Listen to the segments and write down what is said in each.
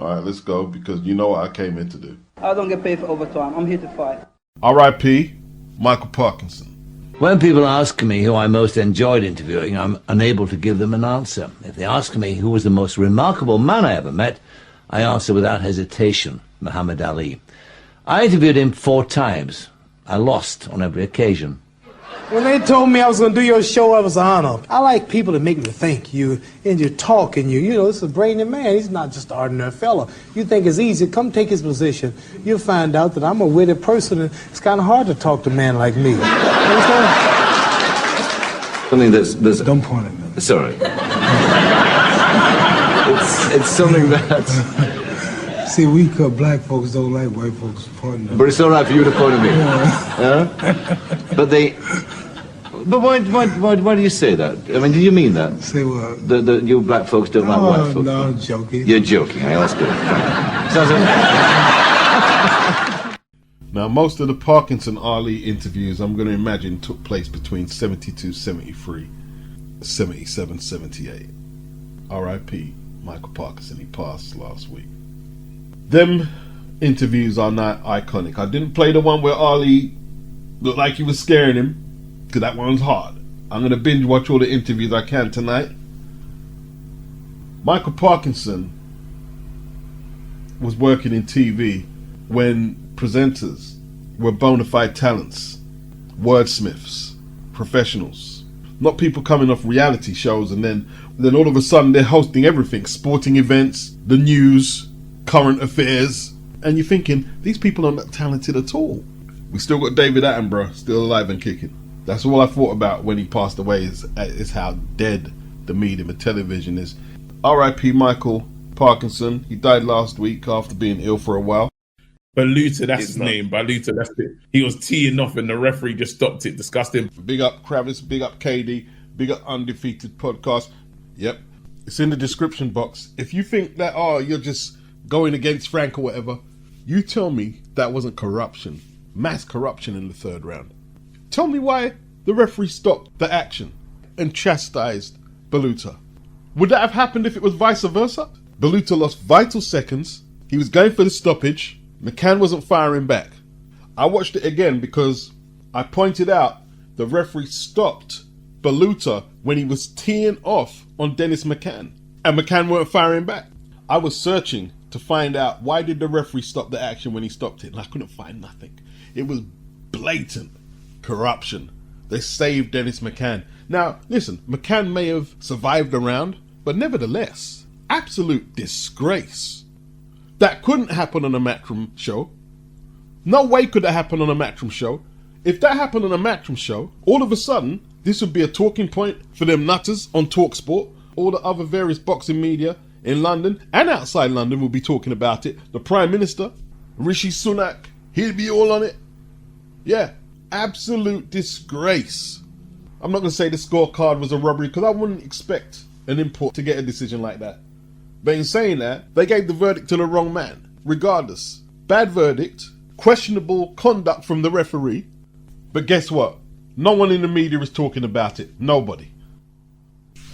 All right, let's go, because you know what I came in to do. I don't get paid for overtime. I'm here to fight. R.I.P. Michael Parkinson. When people ask me who I most enjoyed interviewing, I'm unable to give them an answer. If they ask me who was the most remarkable man I ever met, I answer without hesitation, Muhammad Ali. I interviewed him 4 times. I lost on every occasion. When they told me I was going to do your show, it was an honor. I like people that make me think. You talk, and you know, it's a brainy man. He's not just an ordinary fella. You think it's easy, come take his position. You'll find out that I'm a witty person, and it's kind of hard to talk to a man like me. You understand? Something that's... Don't point at me. Sorry. It's something that... See, we black folks don't like white folks pointing at me. But it's all right for you to point at me. But why do you say that? I mean, do you mean that? Say what? You black folks don't like white folks? No, I'm joking. You're joking. That's good. Now, most of the Parkinson Ali interviews, I'm going to imagine, took place between 72, 73, 77, 78. R.I.P. Michael Parkinson. He passed last week. Them interviews are not iconic. I didn't play the one where Ali looked like he was scaring him, because that one's hard. I'm going to binge watch all the interviews I can tonight. Michael Parkinson was working in TV when presenters were bona fide talents, wordsmiths, professionals, not people coming off reality shows and then all of a sudden they're hosting everything, sporting events, the news, current affairs, and you're thinking, these people are not talented at all. We still got David Attenborough still alive and kicking. That's all I thought about when he passed away, is how dead the medium of television is. R.I.P. Michael Parkinson. He died last week after being ill for a while. Baluta, that's his name. Baluta, that's it. He was teeing off and the referee just stopped it. Disgusting. Big up Kravis, big up KD, big up Undefeated Podcast. Yep. It's in the description box. If you think that, you're just going against Frank or whatever, you tell me that wasn't corruption. Mass corruption in the 3rd round. Tell me why the referee stopped the action and chastised Baluta. Would that have happened if it was vice versa? Baluta lost vital seconds. He was going for the stoppage. McCann wasn't firing back. I watched it again because I pointed out the referee stopped Baluta when he was teeing off on Dennis McCann, and McCann weren't firing back. I was searching to find out why did the referee stop the action when he stopped it, and I couldn't find nothing. It was blatant corruption. They saved Dennis McCann. Now, listen, McCann may have survived the round, but nevertheless, absolute disgrace. That couldn't happen on a Matchroom show. No way could that happen on a Matchroom show. If that happened on a Matchroom show, all of a sudden, this would be a talking point for them nutters on TalkSport. All the other various boxing media in London and outside London will be talking about it. The Prime Minister, Rishi Sunak, he'd be all on it. Yeah, absolute disgrace. I'm not going to say the scorecard was a robbery because I wouldn't expect an import to get a decision like that. But in saying that, they gave the verdict to the wrong man. Regardless, bad verdict, questionable conduct from the referee. But guess what? No one in the media is talking about it. Nobody.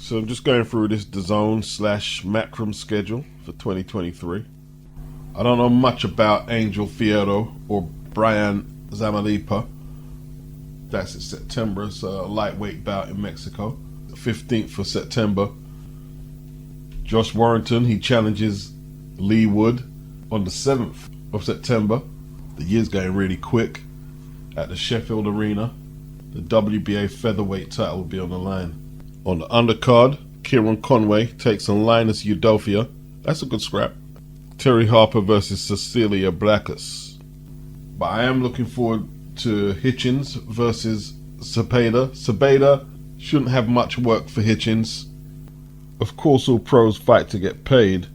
So I'm just going through this DAZN/Matchroom schedule for 2023. I don't know much about Angel Fierro or Brian Zamalipa. That's in September. It's a lightweight bout in Mexico. 15th of September. Josh Warrington, he challenges Lee Wood on the 7th of September. The year's going really quick. At the Sheffield Arena, the WBA featherweight title will be on the line. On the undercard, Kieran Conway takes on Linus Udofia. That's a good scrap. Terry Harper versus Cecilia Blackus. But I am looking forward to Hitchens versus Cepeda. Cepeda shouldn't have much work for Hitchens. Of course, all pros fight to get paid,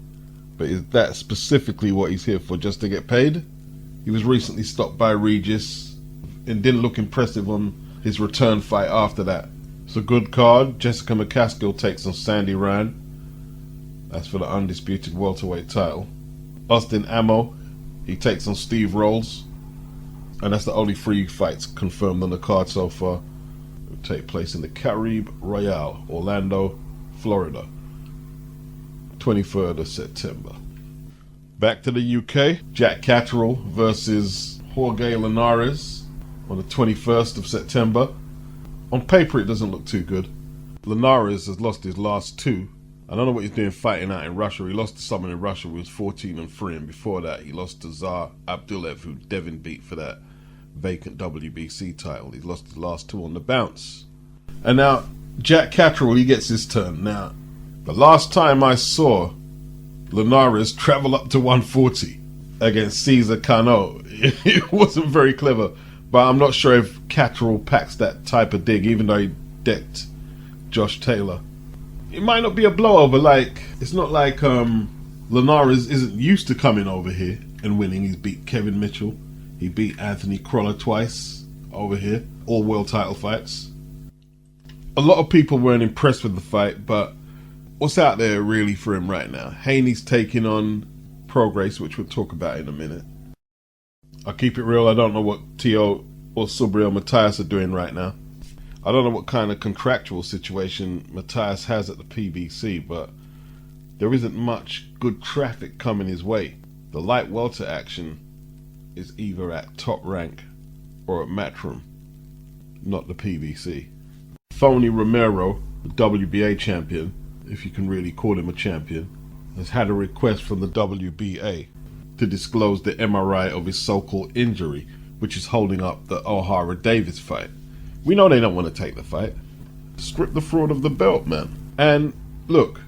but is that specifically what he's here for, just to get paid? He was recently stopped by Regis and didn't look impressive on his return fight after that. It's a good card. Jessica McCaskill takes on Sandy Ryan. That's for the undisputed welterweight title. Austin Ammo, he takes on Steve Rolls. And that's the only 3 fights confirmed on the card so far. It will take place in the Caribe Royale, Orlando, Florida. 23rd of September. Back to the UK. Jack Catterall versus Jorge Linares on the 21st of September. On paper, it doesn't look too good. Linares has lost his last two. I don't know what he's doing fighting out in Russia. He lost to someone in Russia who was 14-3, and before that, he lost to Tsar Abdulev, who Devin beat for that vacant WBC title. He's lost his last two on the bounce. And now, Jack Catterall, he gets his turn. Now, the last time I saw Linares travel up to 140 against Cesar Cano, it wasn't very clever, but I'm not sure if Catterall packs that type of dig, even though he decked Josh Taylor. It might not be a blowover. Like, it's not like Linares isn't used to coming over here and winning. He's beat Kevin Mitchell, he beat Anthony Crolla twice over here, all world title fights. A lot of people weren't impressed with the fight, but what's out there really for him right now? Haney's taking on PROGRAIS, which we'll talk about in a minute. I'll keep it real, I don't know what Tio or Subri or Matthias are doing right now. I don't know what kind of contractual situation Matthias has at the PBC, but there isn't much good traffic coming his way. The light welter action is either at Top Rank or at Matchroom, not the PBC. Phony Romero, the WBA champion, if you can really call him a champion, has had a request from the WBA to disclose the MRI of his so-called injury, which is holding up the O'Hara Davis fight. We know they don't want to take the fight. Strip the fraud of the belt, man. And look,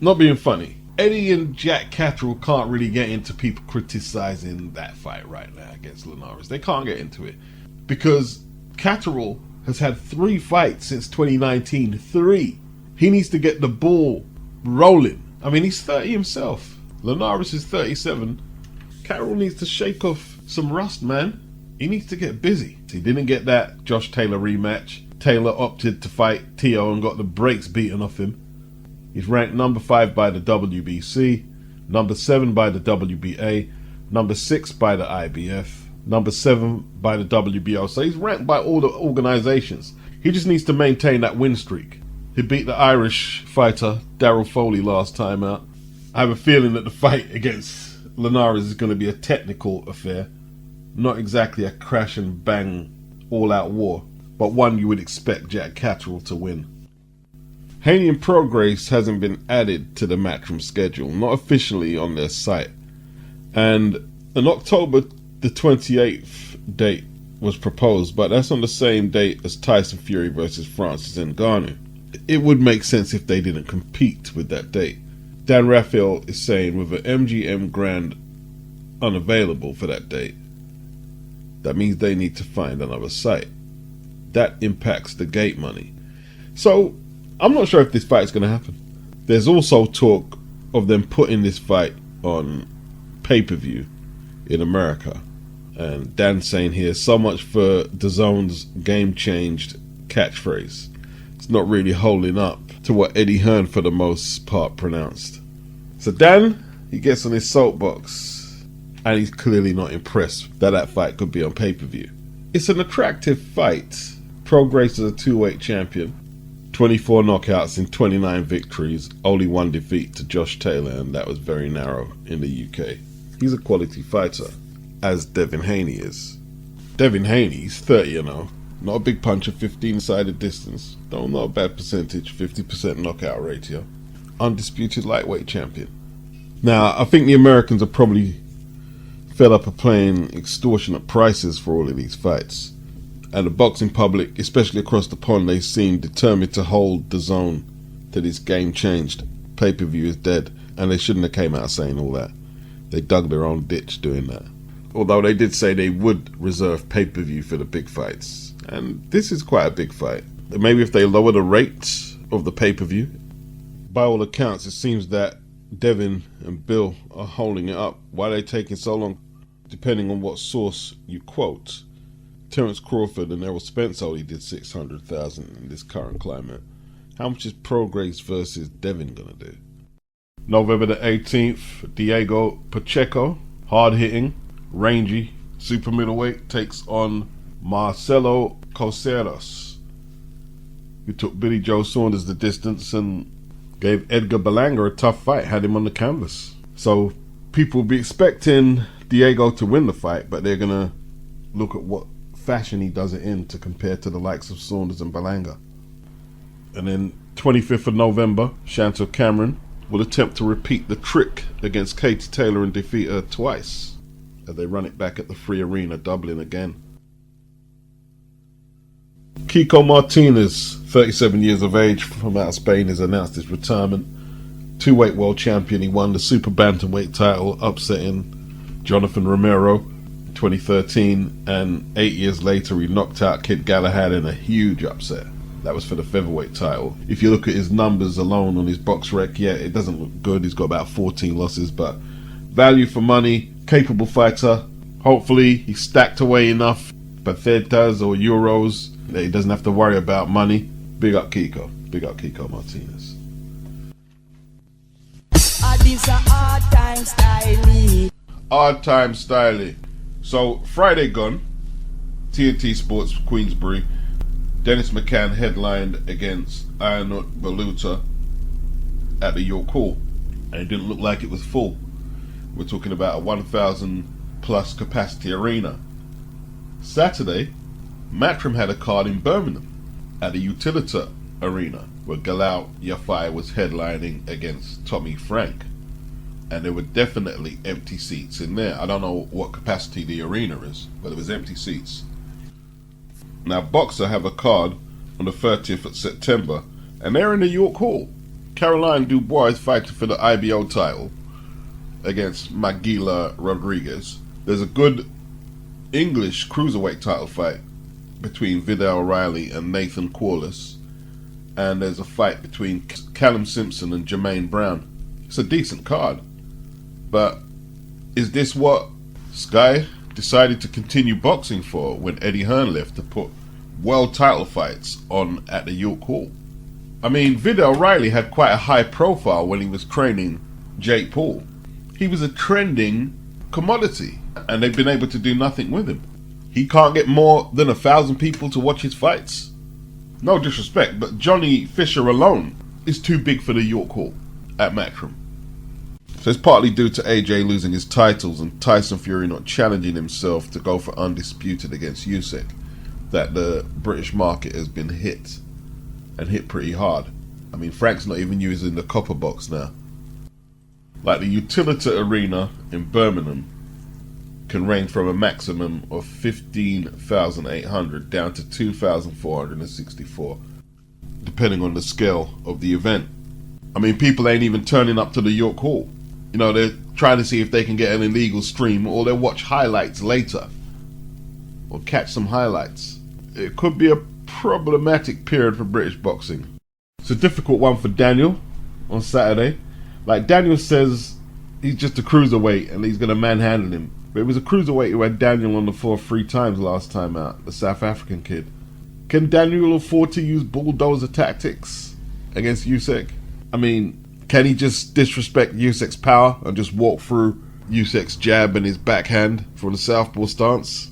not being funny, Eddie and Jack Catterall can't really get into people criticizing that fight right now against Linares. They can't get into it because Catterall has had 3 fights since 2019. 3. He needs to get the ball rolling. I mean, he's 30 himself. Linares is 37. Catterall needs to shake off some rust, man. He needs to get busy. He didn't get that Josh Taylor rematch. Taylor opted to fight Tio and got the brakes beaten off him. He's ranked number 5 by the WBC, number 7 by the WBA, number 6 by the IBF, number 7 by the WBO. So he's ranked by all the organizations. He just needs to maintain that win streak. He beat the Irish fighter Daryl Foley last time out. I have a feeling that the fight against Linares is going to be a technical affair, not exactly a crash and bang all-out war, but one you would expect Jack Catterall to win. Haney and PROGRAIS hasn't been added to the Matchroom schedule, not officially on their site. And an October the 28th date was proposed, but that's on the same date as Tyson Fury versus Francis Ngannou. It would make sense if they didn't compete with that date. Dan Raphael is saying with an MGM Grand unavailable for that date, that means they need to find another site. That impacts the gate money. So I'm not sure if this fight is going to happen. There's also talk of them putting this fight on pay-per-view in America. And Dan's saying here, so much for DAZN's game-changed catchphrase. It's not really holding up to what Eddie Hearn for the most part pronounced. So Dan, he gets on his soapbox, and he's clearly not impressed that fight could be on pay-per-view. It's an attractive fight. PROGRAIS is a 2-weight champion. 24 knockouts in 29 victories, only 1 defeat to Josh Taylor, and that was very narrow in the UK. He's a quality fighter, as Devin Haney is. Devin Haney's 30-0. Not a big puncher, 15-sided distance. Though not a bad percentage, 50% knockout ratio. Undisputed lightweight champion. Now, I think the Americans are probably fed up of paying extortionate prices for all of these fights. And the boxing public, especially across the pond, they seem determined to hold DAZN to this game changed. Pay-per-view is dead, and they shouldn't have came out saying all that. They dug their own ditch doing that. Although they did say they would reserve pay-per-view for the big fights. And this is quite a big fight. Maybe if they lower the rate of the pay-per-view. By all accounts, it seems that Devin and Bill are holding it up. Why are they taking so long? Depending on what source you quote. Terence Crawford and Errol Spence only did 600,000 in this current climate. How much is PROGRAIS versus Devin gonna do? November the 18th, Diego Pacheco, hard-hitting, rangy, super middleweight, takes on Marcelo Coceros, who took Billy Joe Saunders the distance and gave Edgar Berlanga a tough fight, had him on the canvas. So people will be expecting Diego to win the fight, but they're going to look at what fashion he does it in to compare to the likes of Saunders and Berlanga. And then 25th of November, Chantel Cameron will attempt to repeat the trick against Katie Taylor and defeat her twice as they run it back at the Free Arena, Dublin again. KIKO Martinez, 37 years of age, from out of Spain, has announced his retirement. Two-weight world champion, he won the super bantamweight title, upsetting Jonathan Romero in 2013, and 8 years later he knocked out Kid Galahad in a huge upset. That was for the featherweight title. If you look at his numbers alone on his box rec, yeah, it doesn't look good. He's got about 14 losses, but value for money, capable fighter. Hopefully he's stacked away enough pesetas or euros that he doesn't have to worry about money. Big up KIKO. Big up KIKO Martinez. Hard time styling. So Friday gone, TNT Sports Queensbury, Dennis McCann headlined against Arnaut Baluta at the York Hall, and it didn't look like it was full. We're talking about a 1,000 plus capacity arena. Saturday, Matchroom had a card in Birmingham at the Utilita Arena, where Galal Yafai was headlining against Tommy Frank, and there were definitely empty seats in there. I don't know what capacity the arena is, but there was empty seats. Now Boxer have a card on the 30th of September, and they're in the York Hall. Caroline Dubois is fighting for the IBO title against Magila Rodriguez. There's a good English cruiserweight title fight between Vidal O'Reilly and Nathan Corliss, and there's a fight between Callum Simpson and Jermaine Brown. It's a decent card, but is this what Sky decided to continue boxing for when Eddie Hearn left, to put world title fights on at the York Hall? I mean, Vidal O'Reilly had quite a high profile when he was training Jake Paul. He was a trending commodity, and they've been able to do nothing with him. He can't get more than 1,000 people to watch his fights. No disrespect, but Johnny Fisher alone is too big for the York Hall at Matchroom. So it's partly due to AJ losing his titles and Tyson Fury not challenging himself to go for undisputed against Usyk that the British market has been hit, and hit pretty hard. I mean, Frank's not even using the copper box now. Like the Utilita Arena in Birmingham can range from a maximum of 15,800 down to 2,464, depending on the scale of the event. I mean, people ain't even turning up to the York Hall. You know, they're trying to see if they can get an illegal stream, or they'll watch highlights later, or catch some highlights. It could be a problematic period for British boxing. It's a difficult one for Daniel on Saturday. Like, Daniel says he's just a cruiserweight and he's going to manhandle him. But it was a cruiserweight who had Daniel on the floor 3 times last time out, the South African kid. Can Daniel afford to use bulldozer tactics against Usyk? I mean, can he just disrespect Usyk's power and just walk through Usyk's jab and his backhand from the southpaw stance?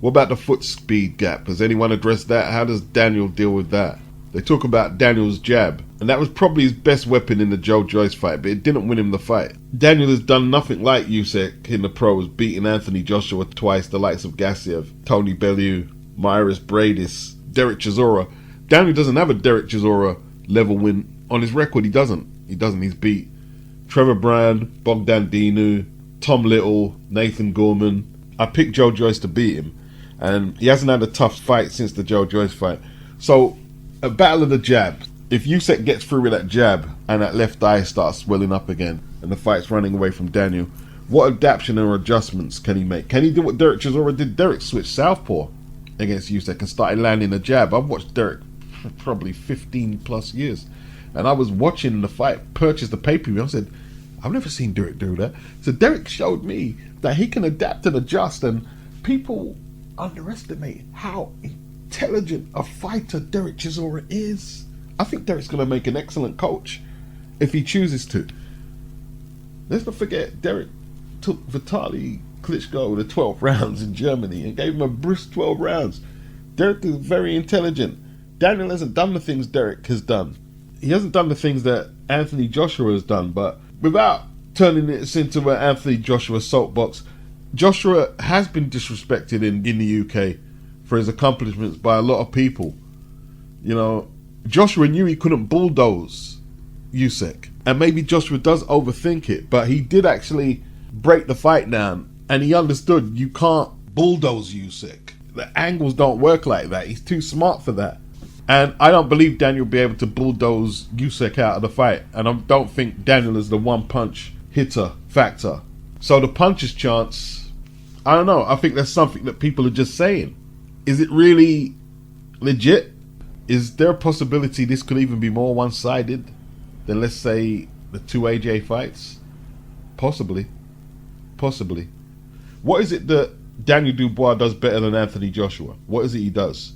What about the foot speed gap? Has anyone addressed that? How does Daniel deal with that? They talk about Daniel's jab, and that was probably his best weapon in the Joe Joyce fight, but it didn't win him the fight. Daniel has done nothing like Usyk in the pros, beating Anthony Joshua twice, the likes of Gassiev, Tony Bellew, Myris Bradis, Derek Chisora. Daniel doesn't have a Derek Chisora level win on his record. He doesn't. He's beat Trevor Brand, Bogdan Dinu, Tom Little, Nathan Gorman. I picked Joe Joyce to beat him, and he hasn't had a tough fight since the Joe Joyce fight. So, a battle of the jab. If Usyk gets through with that jab and that left eye starts swelling up again and the fight's running away from Daniel, what adaptation or adjustments can he make? Can he do what Derek Chisora did? Derek switched southpaw against Usyk and started landing a jab. I've watched Derek for probably 15 plus years, and I was watching the fight, purchased the pay-per-view. I said, I've never seen Derek do that. So Derek showed me that he can adapt and adjust, and people underestimate how intelligent a fighter Derek Chisora is. I think Derek's going to make an excellent coach if he chooses to. Let's not forget, Derek took Vitaly Klitschko the 12 rounds in Germany and gave him a brisk 12 rounds. Derek is very intelligent. Daniel hasn't done the things Derek has done. He hasn't done the things that Anthony Joshua has done, but without turning it into an Anthony Joshua soapbox. Joshua has been disrespected in the UK for his accomplishments by a lot of people. You know, Joshua knew he couldn't bulldoze Usyk. And maybe Joshua does overthink it, but he did actually break the fight down, and he understood you can't bulldoze Usyk. The angles don't work like that. He's too smart for that. And I don't believe Daniel will be able to bulldoze Usyk out of the fight. And I don't think Daniel is the one punch hitter factor. So the puncher's chance, I don't know. I think that's something that people are just saying. Is it really legit? Is there a possibility this could even be more one-sided than, let's say, the two AJ fights? Possibly. Possibly. What is it that Daniel Dubois does better than Anthony Joshua? What is it he does?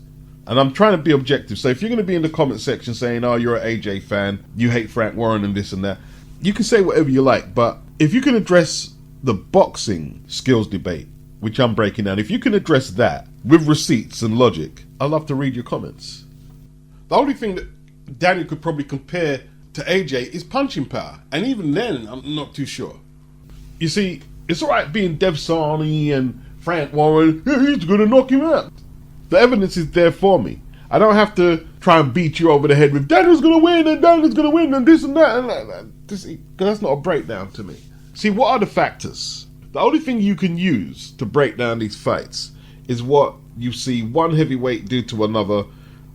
And I'm trying to be objective. So if you're going to be in the comment section saying, oh, you're an AJ fan, you hate Frank Warren and this and that, you can say whatever you like. But if you can address the boxing skills debate, which I'm breaking down, if you can address that with receipts and logic, I'd love to read your comments. The only thing that Daniel could probably compare to AJ is punching power. And even then, I'm not too sure. You see, it's all right being DAZN and Frank Warren, he's going to knock him out. The evidence is there for me. I don't have to try and beat you over the head with Daniel's going to win and Daniel's going to win and this and that. Because that's not a breakdown to me. See, what are the factors? The only thing you can use to break down these fights is what you see one heavyweight do to another,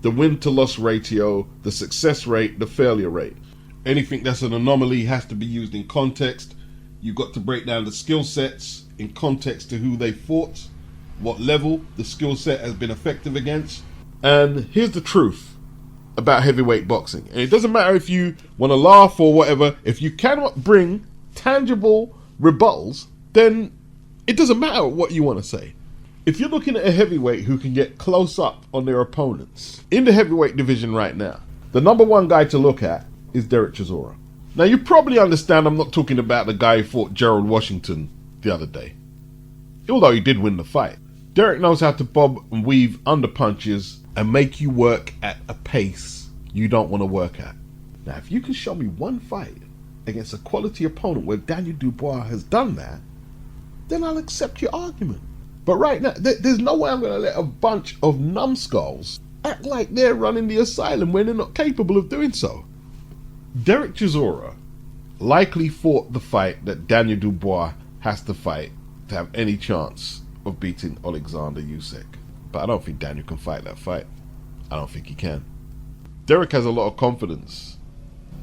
the win-to-loss ratio, the success rate, the failure rate. Anything that's an anomaly has to be used in context. You've got to break down the skill sets in context to who they fought, what level the skill set has been effective against. And here's the truth about heavyweight boxing. And it doesn't matter if you want to laugh or whatever. If you cannot bring tangible rebuttals, then it doesn't matter what you want to say. If you're looking at a heavyweight who can get close up on their opponents in the heavyweight division right now, the number one guy to look at is Derek Chisora. Now, you probably understand I'm not talking about the guy who fought Gerald Washington the other day, although he did win the fight. Derek knows how to bob and weave under punches and make you work at a pace you don't want to work at. Now, if you can show me one fight against a quality opponent where Daniel Dubois has done that, then I'll accept your argument. But right now, there's no way I'm going to let a bunch of numbskulls act like they're running the asylum when they're not capable of doing so. Derek Chisora likely fought the fight that Daniel Dubois has to fight to have any chance of beating Olexandr Usyk. But I don't think Daniel can fight that fight. I don't think he can. Derek has a lot of confidence.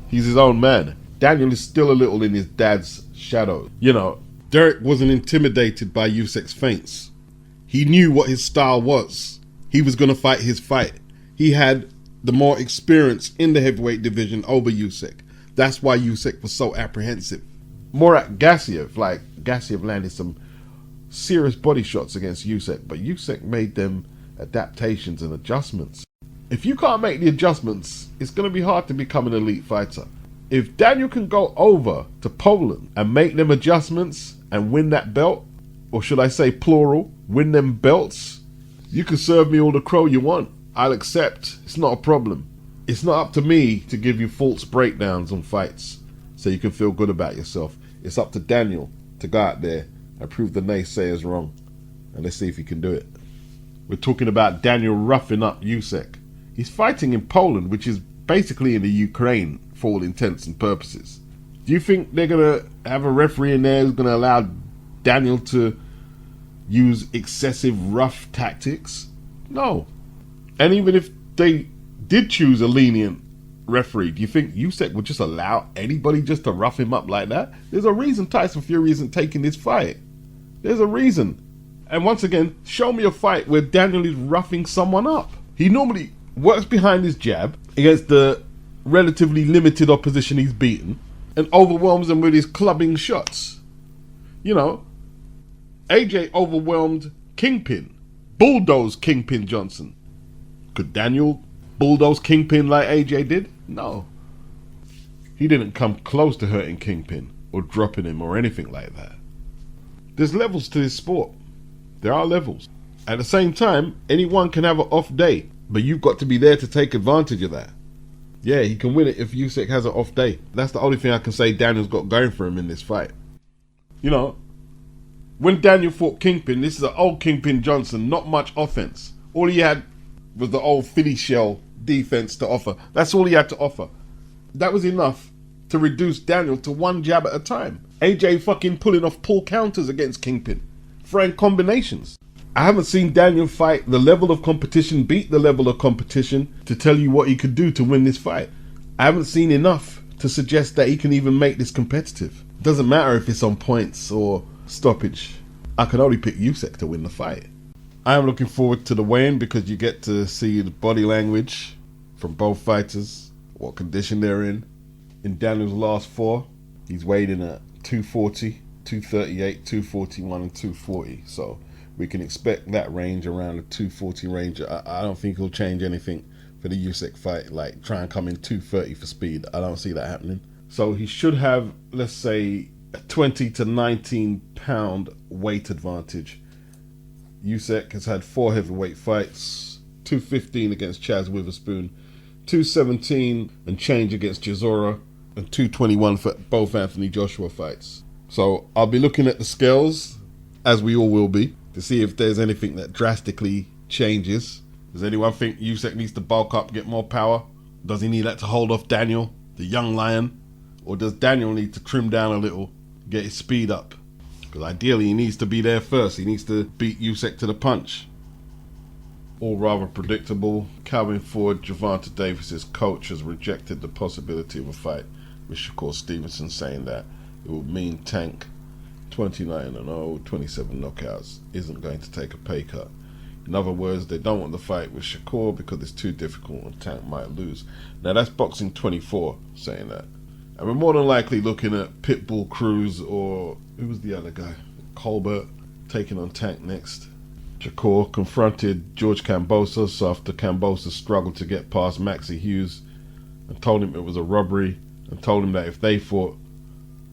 He's his own man. Daniel is still a little in his dad's shadow. You know, Derek wasn't intimidated by Usyk's feints. He knew what his style was. He was going to fight his fight. He had the more experience in the heavyweight division over Usyk. That's why Usyk was so apprehensive. Murat Gassiev, like Gassiev landed some serious body shots against Usyk, but Usyk made them adaptations and adjustments. If you can't make the adjustments, it's going to be hard to become an elite fighter. If Daniel can go over to Poland and make them adjustments and win that belt, or should I say plural, win them belts, you can serve me all the crow you want. I'll accept. It's not a problem. It's not up to me to give you false breakdowns on fights so you can feel good about yourself. It's up to Daniel to go out there and prove the naysayers wrong. And let's see if he can do it. We're talking about Daniel roughing up Usyk. He's fighting in Poland, which is basically in the Ukraine for all intents and purposes. Do you think they're going to have a referee in there who's going to allow Daniel to use excessive rough tactics? No. And even if they did choose a lenient referee, do you think Usyk would just allow anybody just to rough him up like that? There's a reason Tyson Fury isn't taking this fight. There's a reason. And once again, show me a fight where Daniel is roughing someone up. He normally works behind his jab against the relatively limited opposition he's beaten and overwhelms them with his clubbing shots. You know, AJ overwhelmed Kingpin, bulldozed Kingpin Johnson. Could Daniel bulldoze Kingpin like AJ did? No. He didn't come close to hurting Kingpin or dropping him or anything like that. There's levels to this sport. There are levels. At the same time, anyone can have an off day, but you've got to be there to take advantage of that. Yeah, he can win it if Usyk has an off day. That's the only thing I can say Daniel's got going for him in this fight. You know, when Daniel fought Kingpin, this is an old Kingpin Johnson, not much offense. All he had was the old Philly shell defense to offer. That's all he had to offer. That was enough to reduce Daniel to one jab at a time. AJ fucking pulling off pull counters against Kingpin, throwing combinations. I haven't seen Daniel fight the level of competition, beat the level of competition to tell you what he could do to win this fight. I haven't seen enough to suggest that he can even make this competitive. Doesn't matter if it's on points or stoppage. I can only pick Usyk to win the fight. I am looking forward to the weigh-in because you get to see the body language from both fighters, what condition they're in. In Daniel's last 4, he's weighed in at 240, 238, 241 and 240. So we can expect that range around the 240 range. I don't think he'll change anything for the Usyk fight, like try and come in 230 for speed. I don't see that happening. So he should have, let's say, a 20 to 19 pound weight advantage. Usyk has had 4 heavyweight fights, 215 against Chaz Witherspoon, 217 and change against Chisora, and 221 for both Anthony Joshua fights. So I'll be looking at the scales, as we all will be, to see if there's anything that drastically changes. Does anyone think Usyk needs to bulk up, get more power? Does he need that to hold off Daniel, the young lion? Or does Daniel need to trim down a little, get his speed up? Because ideally he needs to be there first. He needs to beat Usyk to the punch. All rather predictable. Calvin Ford, Gervonta Davis's coach, has rejected the possibility of a fight with Shakur Stevenson, saying that it would mean Tank, 29-0, 27 knockouts, isn't going to take a pay cut. In other words, they don't want the fight with Shakur because it's too difficult and Tank might lose. Now that's Boxing 24 saying that. And we're more than likely looking at Pitbull Cruz or, who was the other guy? Colbert, taking on Tank next. Shakur confronted George Kambosos after Kambosos struggled to get past Maxie Hughes and told him it was a robbery and told him that if they fought,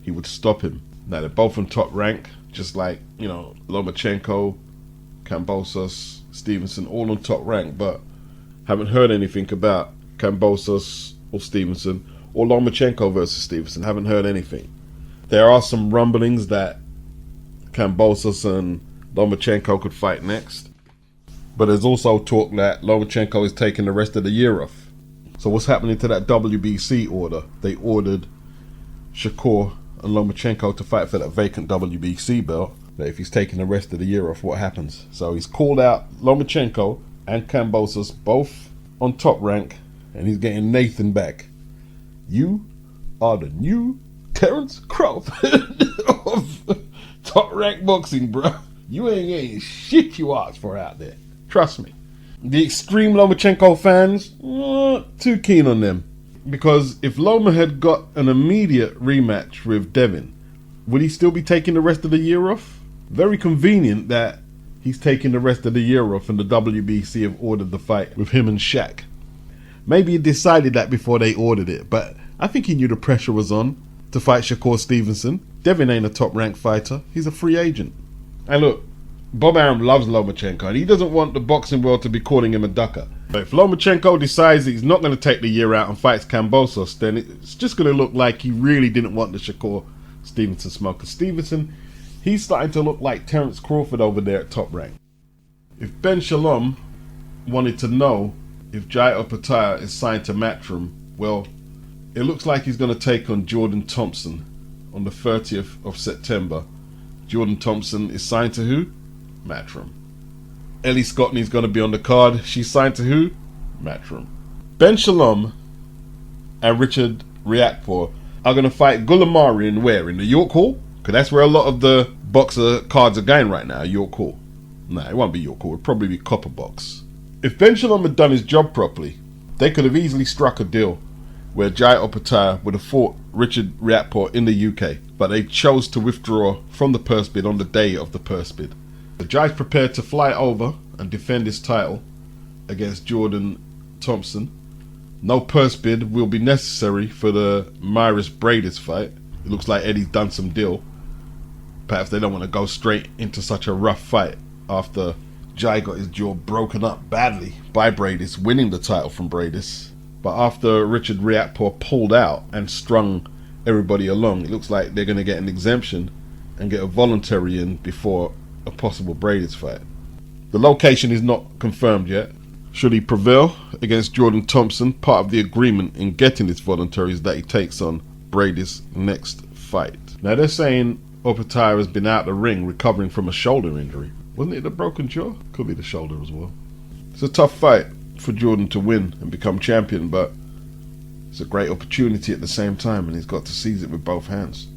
he would stop him. Now they're both on top rank, just like, you know, Lomachenko, Kambosos, Stevenson, all on top rank, but haven't heard anything about Kambosos or Stevenson or Lomachenko versus Stevenson. Haven't heard anything. There are some rumblings that Kambosos and Lomachenko could fight next, but there's also talk that Lomachenko is taking the rest of the year off. So what's happening to that WBC order? They ordered Shakur and Lomachenko to fight for that vacant WBC belt. But if he's taking the rest of the year off, what happens? So he's called out Lomachenko and Kambosos, both on top rank, and he's getting Nathan back. You are the new Terrence Crawford of top rank boxing, bro. You ain't getting shit you asked for out there. Trust me. The extreme Lomachenko fans, not too keen on them. Because if Loma had got an immediate rematch with Devin, would he still be taking the rest of the year off? Very convenient that he's taking the rest of the year off and the WBC have ordered the fight with him and Shaq. Maybe he decided that before they ordered it, but I think he knew the pressure was on to fight Shakur Stevenson. Devin ain't a top-ranked fighter. He's a free agent. And look, Bob Arum loves Lomachenko, and he doesn't want the boxing world to be calling him a ducker. But if Lomachenko decides that he's not going to take the year out and fights Kambosos, then it's just going to look like he really didn't want the Shakur Stevenson smoke. Because Stevenson, he's starting to look like Terrence Crawford over there at top rank. If Ben Shalom wanted to know if Jai OPETAIA is signed to Matchroom, well, it looks like he's going to take on Jordan Thompson on the 30th of September. Jordan Thompson is signed to who? Matchroom. Ellie Scottney's going to be on the card. She's signed to who? Matchroom. Ben Shalom and Richard Riakporhe are going to fight Gulamari in where? In the York Hall? Because that's where a lot of the boxer cards are going right now, York Hall. Nah, it won't be York Hall. It'll probably be Copper Box. If Ben Shalom had done his job properly, they could have easily struck a deal where Jai OPETAIA would have fought Richard Riakporhe in the UK, but they chose to withdraw from the purse bid on the day of the purse bid. The Jai's prepared to fly over and defend his title against Jordan Thompson. No purse bid will be necessary for the Myris Bradis fight. It looks like Eddie's done some deal. Perhaps they don't want to go straight into such a rough fight after Jai got his jaw broken up badly by Bradis, winning the title from Bradis. But after Richard Riakporhe pulled out and strung everybody along, it looks like they're going to get an exemption and get a voluntary in before a possible Brady's fight. The location is not confirmed yet. Should he prevail against Jordan Thompson, part of the agreement in getting this voluntary is that he takes on Brady's next fight. Now they're saying OPETAIA has been out the ring recovering from a shoulder injury. Wasn't it a broken jaw? Could be the shoulder as well. It's a tough fight for Jordan to win and become champion, but it's a great opportunity at the same time, and he's got to seize it with both hands.